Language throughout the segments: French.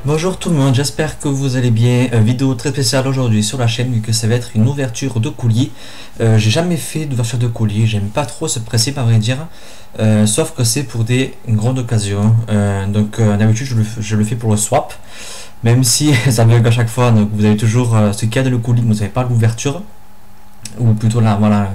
Bonjour tout le monde, j'espère que vous allez bien. Vidéo très spéciale aujourd'hui sur la chaîne vu que ça va être une ouverture de colis. J'ai jamais fait d'ouverture de colis, j'aime pas trop ce principe à vrai dire. Sauf que c'est pour des grandes occasions. D'habitude je le fais pour le swap. Même si ça bug à chaque fois, donc vous avez toujours ce qu'il y a dans le colis, mais vous n'avez pas l'ouverture. Ou plutôt là, voilà,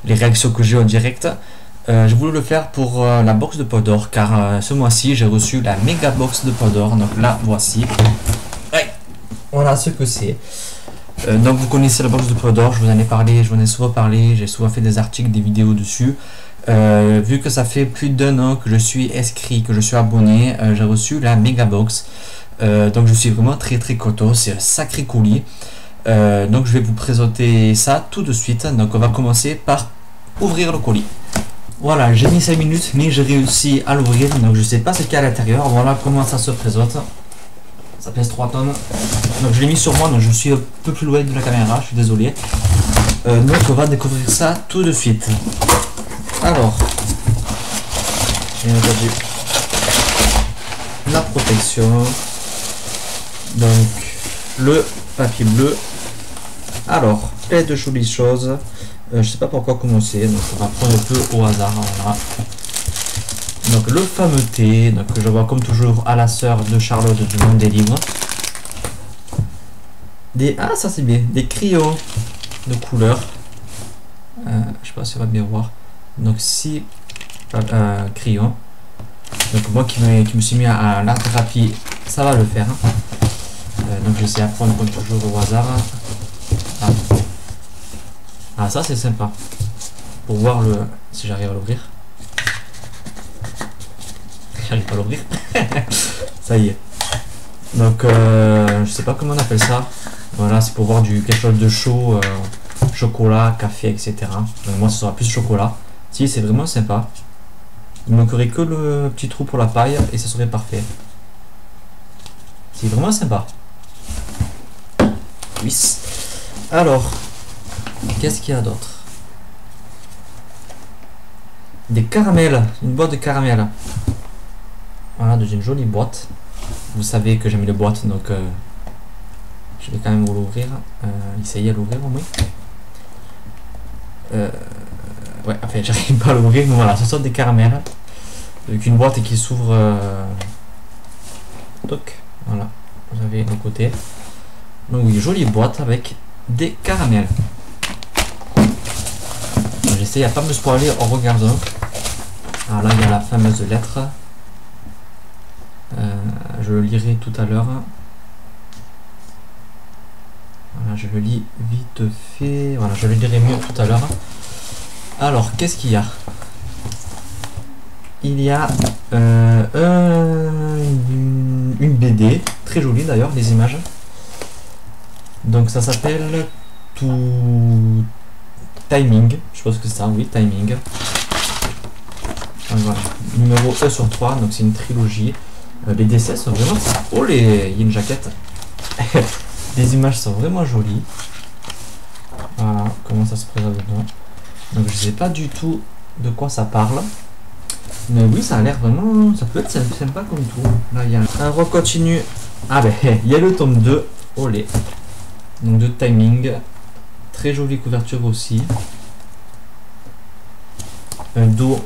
les réactions que j'ai en direct. Je voulais le faire pour la box de Podor car ce mois-ci j'ai reçu la méga box de Podor, donc là voici. Ouais. Voilà ce que c'est. Donc vous connaissez la box de Podor, je vous en ai parlé, je vous en ai souvent parlé, j'ai souvent fait des articles, des vidéos dessus. Vu que ça fait plus d'un an que je suis inscrit, que je suis abonné, j'ai reçu la méga box. Donc je suis vraiment très content, c'est un sacré colis. Donc je vais vous présenter ça tout de suite. Donc on va commencer par ouvrir le colis. Voilà, j'ai mis 5 minutes, mais j'ai réussi à l'ouvrir, donc je sais pas ce qu'il y a à l'intérieur. Voilà comment ça se présente. Ça pèse 3 tonnes. Donc je l'ai mis sur moi, donc je suis un peu plus loin de la caméra, je suis désolé. Donc on va découvrir ça tout de suite. Alors, bien entendu, la protection. Donc, le papier bleu. Alors, plein de jolies choses. Je sais pas pourquoi commencer, donc on va prendre un peu au hasard. Voilà. Donc le fameux thé, donc que je vois comme toujours à la sœur de Charlotte du monde des livres. Ah ça c'est bien, des crayons de couleur. Je sais pas si on va bien voir. Donc 6 crayons. Donc moi qui me suis mis à l'art thérapie, ça va le faire. Donc j'essaie à prendre comme toujours au hasard. Ah ça c'est sympa. Pour voir si j'arrive à l'ouvrir. J'arrive pas à l'ouvrir. Ça y est. Donc je sais pas comment on appelle ça. Voilà, c'est pour voir quelque chose de chaud, chocolat, café, etc. Donc moi ce sera plus chocolat. Si c'est vraiment sympa. Il manquerait que le petit trou pour la paille et ça serait parfait. C'est vraiment sympa. Oui. Alors. Qu'est-ce qu'il y a d'autre? Des caramels, une boîte de caramels. Voilà, dans une jolie boîte. Vous savez que j'aime les boîtes, donc je vais quand même vous l'ouvrir. Essayez à l'ouvrir au moins. Ouais, enfin, j'arrive pas à l'ouvrir, mais voilà, ce sont des caramels. Avec une boîte qui s'ouvre. Toc, voilà, vous avez le côté. Donc, oui, jolie boîte avec des caramels. J'essaie à pas me spoiler en regardant. Alors là il y a la fameuse lettre. Je le lirai tout à l'heure. Voilà, je le lis vite fait. Voilà, je le lirai mieux tout à l'heure. Alors, qu'est-ce qu'il y a? Il y a une BD, très jolie d'ailleurs, les images. Donc ça s'appelle Tout Timing, je pense que c'est ça, oui, Timing. Donc, voilà, numéro 1 sur 3, donc c'est une trilogie. Les dessins sont vraiment... Oh, il y a une jaquette. Les images sont vraiment jolies. Voilà, comment ça se présente dedans. Donc je sais pas du tout de quoi ça parle. Mais oui, ça a l'air vraiment... Ça peut être sympa comme tout. Là, il y a un recontinue. Ah ben, il y a le tome 2. Olé. Donc de Timing. Très jolie couverture aussi. Un dos,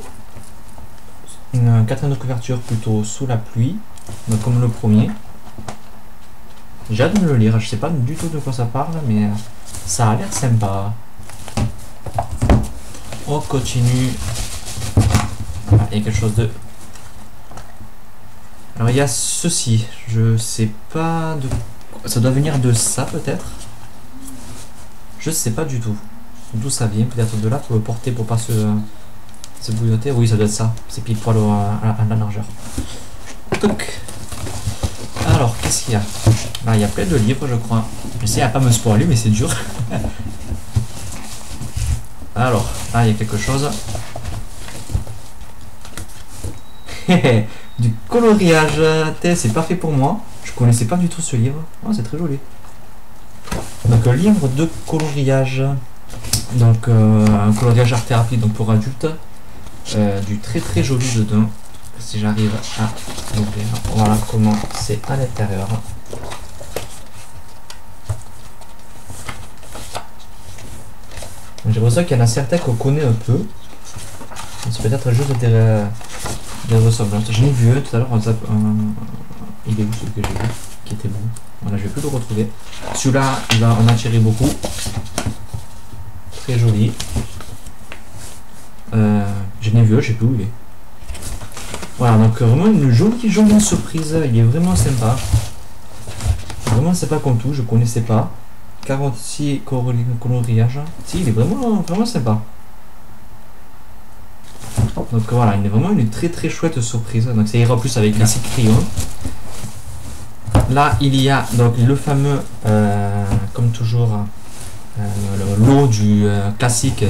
une quatrième de couverture plutôt sous la pluie, donc comme le premier. J'ai hâte de le lire, je sais pas du tout de quoi ça parle, mais ça a l'air sympa. On continue. Ah, il y a quelque chose de... Alors il y a ceci, je sais pas de... Ça doit venir de ça peut-être. Je sais pas du tout d'où ça vient, peut-être de là pour le porter pour pas se bouilloter. Oui, ça doit être ça, c'est pile poil à la largeur. Donc, alors qu'est-ce qu'il y a? Là il y a plein de livres je crois. J'essaie à pas me spoiler mais c'est dur. Alors, là il y a quelque chose. Du coloriage, c'est parfait pour moi. Je connaissais pas du tout ce livre. Oh, c'est très joli. Donc un livre de coloriage, donc un coloriage art thérapie donc pour adultes, du très joli dedans. si j'arrive à l'ouvrir. Voilà comment c'est à l'intérieur. J'ai l'impression qu'il y en a certains qu'on connaît un peu. C'est peut-être juste des ressemblances. J'en ai vu un tout à l'heure. Il est où celui que j'ai vu qui était bon? Voilà, je vais plus le retrouver. Celui-là, il va en attirer beaucoup. Très joli. J'en ai vu un, je sais plus où il est. Voilà, donc vraiment une jolie surprise. Il est vraiment sympa. Vraiment sympa comme tout, je connaissais pas. 46 coloriages. Si, il est vraiment sympa. Donc voilà, il est vraiment une très chouette surprise. Donc ça ira plus avec les 6 crayons. Là, il y a donc le fameux, comme toujours, le lot du classique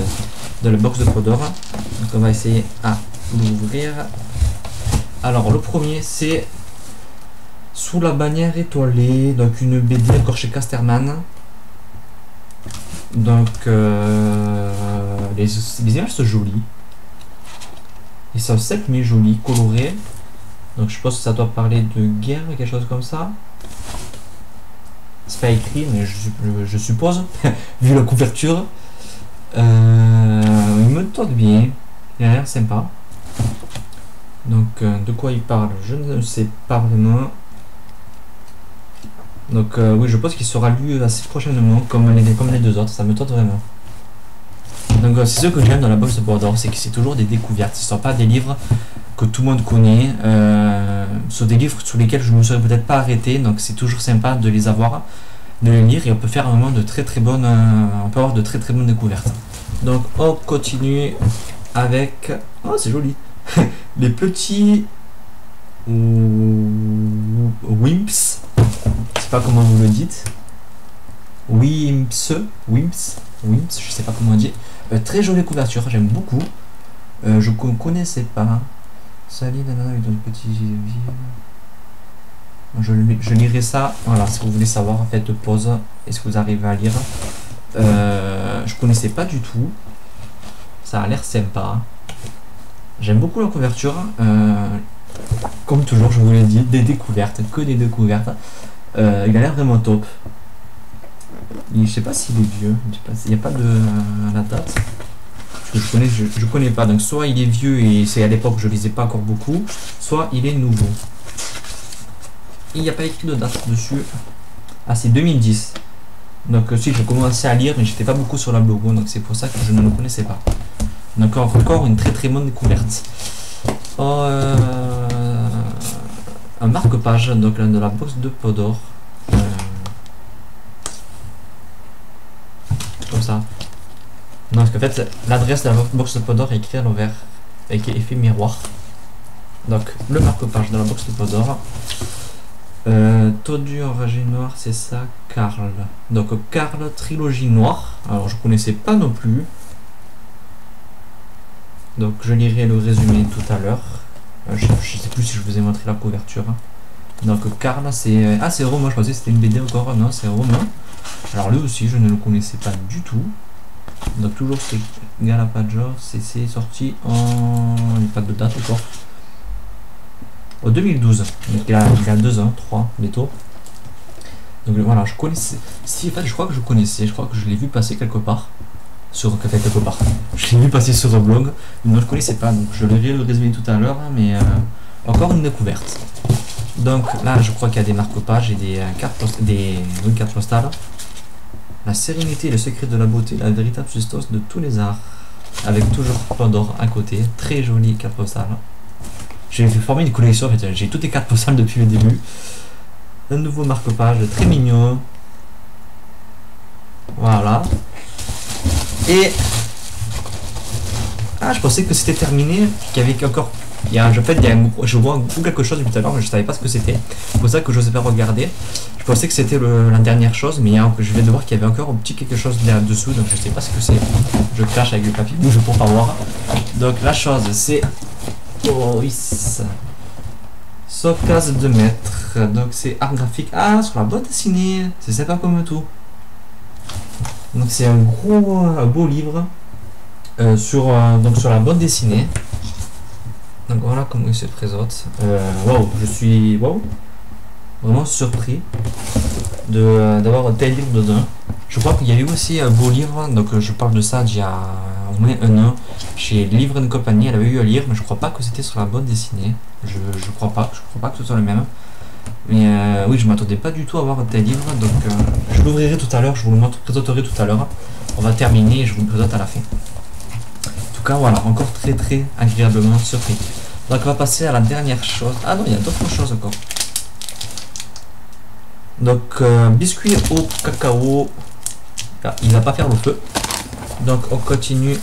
de la box de Podor. Donc on va essayer à l'ouvrir. Alors le premier c'est Sous la bannière étoilée, donc une BD encore chez Casterman. Donc les images sont jolies. Ils sont secs mais jolis, colorés. Donc je pense que ça doit parler de guerre, quelque chose comme ça. C'est pas écrit, mais je suppose, vu la couverture. Il me tente bien. Il a l'air sympa. Donc de quoi il parle, je ne sais pas vraiment. Donc oui, je pense qu'il sera lu assez prochainement, comme les deux autres. Ça me tente vraiment. Donc c'est ce que j'aime dans la box de Podor, c'est que c'est toujours des découvertes. Ce ne sont pas des livres que tout le monde connaît. Ce sont des livres sur lesquels je ne me serais peut-être pas arrêté. Donc c'est toujours sympa de les avoir, de les lire, et on peut faire vraiment de très bonnes, on peut avoir de très bonnes découvertes. Donc on continue avec, oh c'est joli, les petits Wimps. Je sais pas comment vous le dites. Wimps, je sais pas comment on dit. Très jolie couverture, j'aime beaucoup. Je ne connaissais pas. Salut, nanana, avec d'autres petits. Je lirai ça. Voilà, si vous voulez savoir, faites pause. Est-ce que vous arrivez à lire? Je connaissais pas du tout. Ça a l'air sympa. J'aime beaucoup la couverture. Comme toujours, je vous l'ai dit, des découvertes, que des découvertes. Il a l'air vraiment top. Je sais pas s'il est vieux. Il n'y a pas de la date. Parce que je connais pas. Donc soit il est vieux et c'est à l'époque je lisais pas encore beaucoup, soit il est nouveau. Il n'y a pas écrit de date dessus. Ah, c'est 2010. Donc si je commençais à lire, mais j'étais pas beaucoup sur la logo, donc c'est pour ça que je ne le connaissais pas. Donc encore une très bonne découverte. Un marque-page donc de la box de Podor. Comme ça. Non, parce qu'en fait, l'adresse de la box de Podor est écrite à l'envers, avec effet miroir. Donc, le marque-page de la box de Podor. Todu enragé noir, c'est ça, Karl. Donc, Karl, trilogie noire. Alors, je connaissais pas non plus. Donc, je lirai le résumé tout à l'heure. Je sais plus si je vous ai montré la couverture. Donc, Karl, c'est. Ah, c'est romain, je pensais que c'était une BD encore. Non, c'est romain. Alors, lui aussi, je ne le connaissais pas du tout. Donc toujours c'est Galapagos, c'est sorti en... il n'y a pas de date encore. En 2012, donc il y a 2 ans, 3 bientôt. Donc voilà, je connaissais... Si en fait je crois que je connaissais, je crois que je l'ai vu passer quelque part. Quelque part. Je l'ai vu passer sur un blog, mais non je connaissais pas, donc je verrai le résumé tout à l'heure, mais encore une découverte. Donc là je crois qu'il y a des marque-pages et des cartes postales. La sérénité et le secret de la beauté, la véritable substance de tous les arts. Avec toujours Podor à côté. Très jolie carte postale. J'ai formé une collection, en fait, j'ai toutes les cartes postales depuis le début. Un nouveau marque-page très mignon. Voilà. Et... ah, je pensais que c'était terminé, qu'il y avait encore... je vois quelque chose depuis tout à l'heure, mais je savais pas ce que c'était. C'est pour ça que je n'osais pas regarder. Je pensais que c'était la dernière chose, mais je vais de voir qu'il y avait encore un petit quelque chose là-dessous, donc je sais pas ce que c'est. Je cache avec le papier bouge pour pas voir. Donc la chose, c'est... oh oui, Socase de maître. Donc c'est art graphique. Ah, sur la bande dessinée. C'est sympa comme tout. Donc c'est un beau livre. Donc sur la bande dessinée. Donc voilà comment il se présente. Waouh, je suis vraiment surpris d'avoir un tel livre dedans. Je crois qu'il y a eu aussi un beau livre, donc je parle de ça d'il y a au moins un an. Chez Livre et Compagnie, elle avait eu un livre, mais je crois pas que c'était sur la bande dessinée. Je crois pas que ce soit le même. Mais oui, je m'attendais pas du tout à avoir un tel livre, donc je l'ouvrirai tout à l'heure, je vous le présenterai tout à l'heure. On va terminer et je vous le présente à la fin. En tout cas, voilà, encore très agréablement surpris. Donc on va passer à la dernière chose. Ah non, il y a d'autres choses encore. Donc biscuit au cacao. Ah, il va pas faire le feu. Donc on continue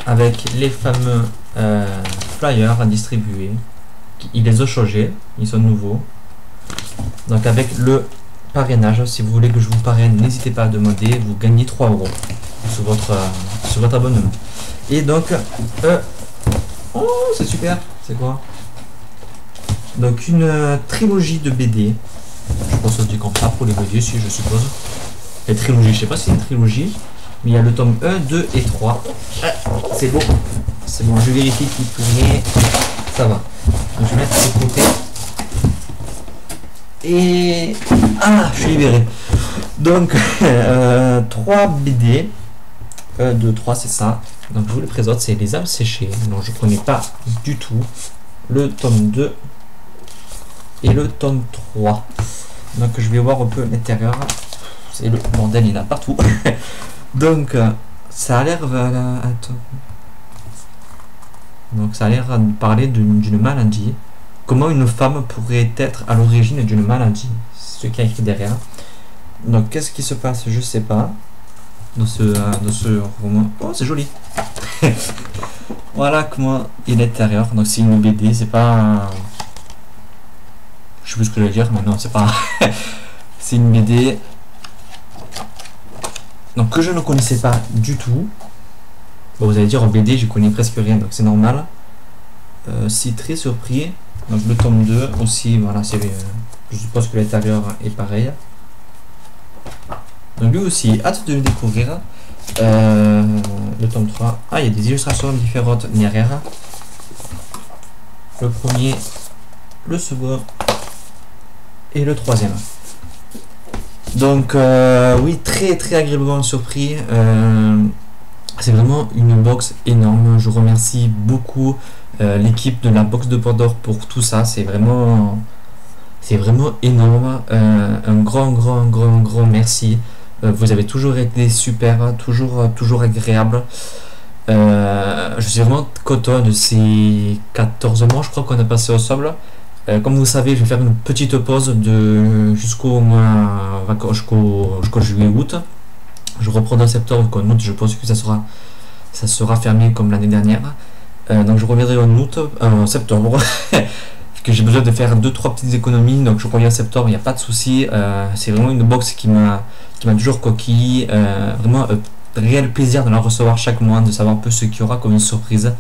avec les fameux flyers à distribuer. Il les a changés, ils sont nouveaux. Donc avec le parrainage, si vous voulez que je vous parraine, n'hésitez pas à demander, vous gagnez 3 € sur votre abonnement. Et donc, oh c'est super, c'est quoi? Donc une trilogie de BD, je pense que c'est comme ça pour les BD, si je suppose. Les trilogies, je sais pas si c'est une trilogie, mais il y a le tome 1, 2 et 3. C'est bon, c'est bon, je vérifie qu'il tourne, ça va. Donc je vais mettre de côté. Et ah, je suis libéré. Donc 3 BD, 1, 2, 3, c'est ça. Donc je vous le présente, c'est Les âmes séchées. Donc je connais pas du tout. Le tome 2 et le tome 3. Donc je vais voir un peu l'intérieur. C'est le bordel, il y en a partout. Donc ça a l'air donc ça a l'air de parler d'une maladie. Comment une femme pourrait être à l'origine d'une maladie, ce qui a écrit derrière. Donc qu'est-ce qui se passe, je sais pas, dans ce roman. Oh, c'est joli. Voilà comment est l'intérieur. Donc c'est une BD, c'est pas je sais plus ce que je vais dire, mais non, c'est pas c'est une BD donc que je ne connaissais pas du tout. Bon, vous allez dire en BD je connais presque rien, donc c'est normal. Si très surpris. Donc le tome 2 aussi, voilà, je suppose que l'intérieur est pareil. Donc lui aussi, hâte de le découvrir. Le tome 3. Ah, il y a des illustrations différentes derrière. Le premier, le second et le troisième. Donc oui, très agréablement surpris. C'est vraiment une box énorme. Je remercie beaucoup l'équipe de la box de Pandore pour tout ça. C'est vraiment énorme. Un grand merci. Vous avez toujours été super, toujours agréable. Je suis vraiment content de ces 14 mois, je crois qu'on a passé ensemble. Comme vous savez, je vais faire une petite pause jusqu'au juillet-août. Je reprends en septembre, qu'en août, je pense que ça sera fermé comme l'année dernière. Donc je reviendrai en septembre. Que j'ai besoin de faire 2-3 petites économies, donc je reviens en septembre, il n'y a pas de souci. C'est vraiment une box qui m'a toujours coquille. Vraiment réel plaisir de la recevoir chaque mois, de savoir un peu ce qu'il y aura comme une surprise.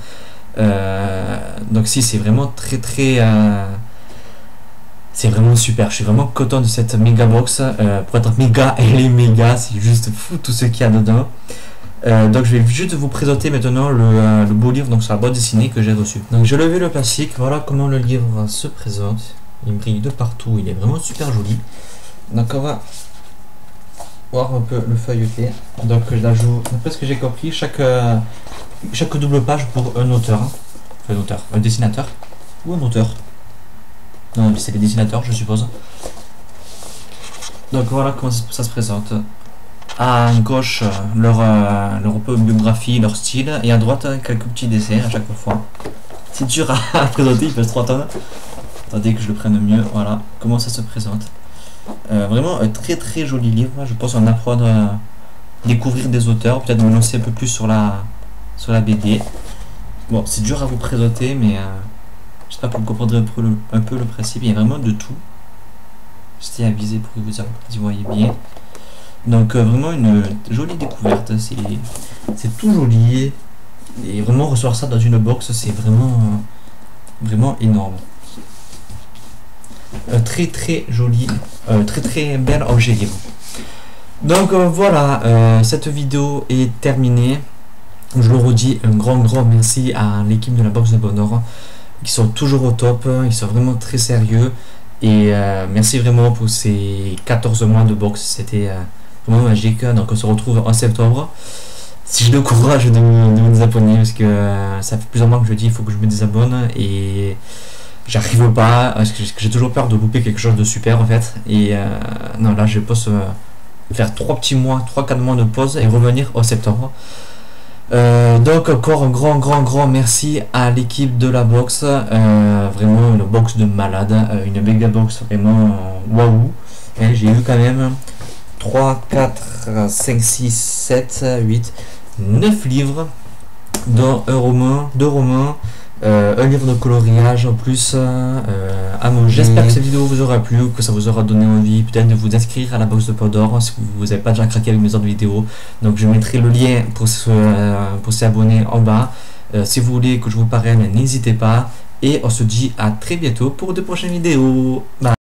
Donc si, c'est vraiment c'est vraiment super. Je suis vraiment content de cette méga box. Pour être méga, elle est méga, c'est juste fou tout ce qu'il y a dedans. Donc je vais juste vous présenter maintenant le beau livre, donc sur la bande dessinée que j'ai reçu. Donc je levais le plastique, voilà comment le livre se présente. Il brille de partout, il est vraiment super joli. Donc on va voir un peu le feuilleté. Donc j'ajoute, d'après ce que j'ai compris, chaque double page pour un auteur. Enfin, un dessinateur ou un auteur. Non, c'est les dessinateurs, je suppose. Donc voilà comment ça se présente. À gauche, leur biographie, leur style, et à droite, quelques petits dessins à chaque fois. C'est dur à présenter, il pèse 3 tonnes. Attendez que je le prenne mieux. Voilà comment ça se présente. Vraiment un très joli livre. Je pense qu'on apprend à découvrir des auteurs, peut-être me lancer un peu plus sur la BD. Bon, c'est dur à vous présenter, mais j'espère que vous comprendrez un peu le principe. Il y a vraiment de tout. J'étais avisé pour que vous y voyez bien. Donc vraiment une jolie découverte. C'est tout joli. Et vraiment recevoir ça dans une box, c'est vraiment énorme. Très joli, très bel objet livre. Donc voilà, cette vidéo est terminée. Je le redis, un grand merci à l'équipe de la box de Pandore. qui sont toujours au top, ils sont vraiment très sérieux. Et merci vraiment pour ces 14 mois de boxe, c'était vraiment magique. Donc on se retrouve en septembre. Si j'ai le courage de me désabonner, parce que ça fait plusieurs mois que je dis il faut que je me désabonne et j'arrive pas, parce que j'ai toujours peur de louper quelque chose de super en fait. Et non, là je pense faire 3 petits mois, 3-4 mois de pause et revenir en septembre. Donc encore un grand merci à l'équipe de la boxe, vraiment une boxe de malade, une méga box vraiment waouh. J'ai eu quand même 3, 4, 5, 6, 7, 8, 9 livres, dont un roman, 2 romans, un livre de coloriage en plus à manger. J'espère que cette vidéo vous aura plu, que ça vous aura donné envie peut-être de vous inscrire à la box de Pandore si vous n'avez pas déjà craqué avec mes autres vidéos. Donc je mettrai le lien pour s'y abonner en bas. Si vous voulez que je vous parraine, n'hésitez pas. Et on se dit à très bientôt pour de prochaines vidéos. Bye.